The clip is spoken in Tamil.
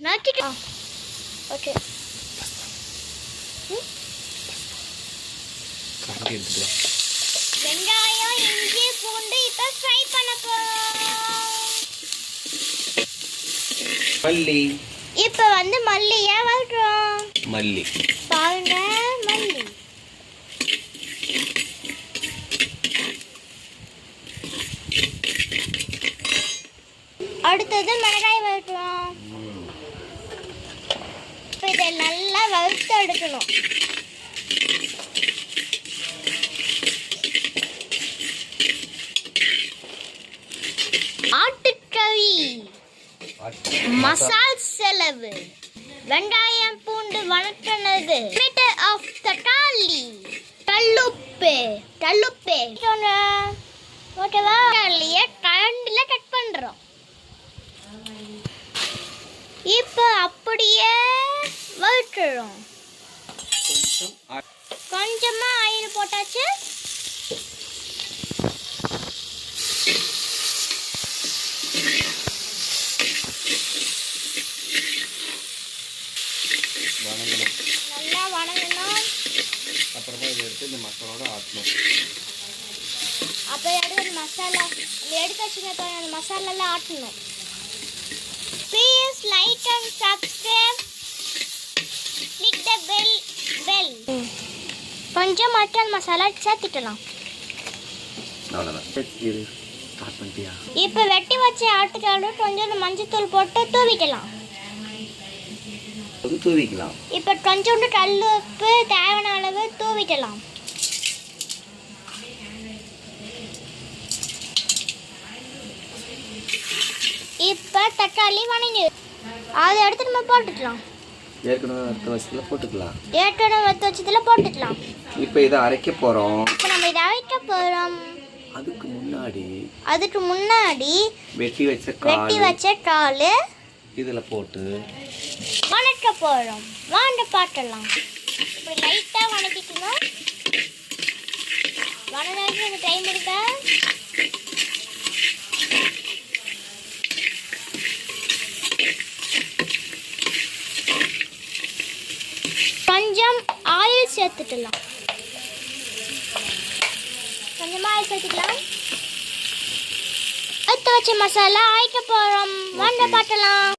நக்கிட்டு ஓகே கரண்டி எடுத்துட்டு வா. வெங்காயம் இஞ்சி பூண்டு இப்ப ஃப்ரை பண்ண போறோம். மல்லி இப்ப வந்து மல்லியை வறுக்கிறோம். மல்லி பாருங்க மல்லி. அடுத்தது மிளகாய் வறுக்கிறோம். இப்போ இதை நல்லா வறுத்து எடுக்கணும். ஆட்டுக்கறி மசால் செலவு வெங்காயம் பூண்டு வணக்கினது ஆஃப் தக்காளி கல்லுப்பு ஓகேவா? கரண்டில் கட் பண்ணுறோம். இப்போ அப்படியே வறுக்கிறோம். கொஞ்சமா ஆயில் போட்டாச்சு. நல்லா வணங்கணும். அப்புறமா இதை எடுத்து இந்த மசாலோட ஆட்டணும். அப்போ எடுத்து மசாலா எடுத்து வச்சுருக்க அந்த மசாலாலாம் ஆட்டணும். Please like and subscribe. Click the bell. கொஞ்சம் மட்டன் மசாலா சேர்த்துக்கலாம். அவ்வளோதான். இது ஸ்டார்ட் பண்ணிட்டியா? இப்போ வெட்டி வச்ச ஆட்டுக்காலும் கொஞ்சம் மஞ்சத்தூள் போட்டு தூவிக்கலாம். தூவிக்கலாம். இப்போ கொஞ்சோண்டு கல் உப்பு தேவையான அளவு தூவிக்கலாம். இப்போ தக்காளி வணங்கி அதை எடுத்து நம்ம போட்டுக்கலாம். ஏற்கனவே வறுத்த வச்சதில் போட்டுக்கலாம். இப்போ இதை அரைக்க போகிறோம். இப்போ நம்ம இதை அரைக்க போகிறோம். அதுக்கு முன்னாடி வெட்டி வச்ச கால் இதில் போட்டு வணக்க போகிறோம். வாண்ட பாட்டலாம். இப்படி லைட்டாக வணக்கிக்கணும். வணங்கிறதுக்கு எனக்கு டைம் இருக்கா? கொஞ்சம் ஆயில் சேர்த்துக்கலாம். எடுத்து வச்ச மசாலா ஆய்க்க போகிறோம். வாண்ட பாட்டலாம்.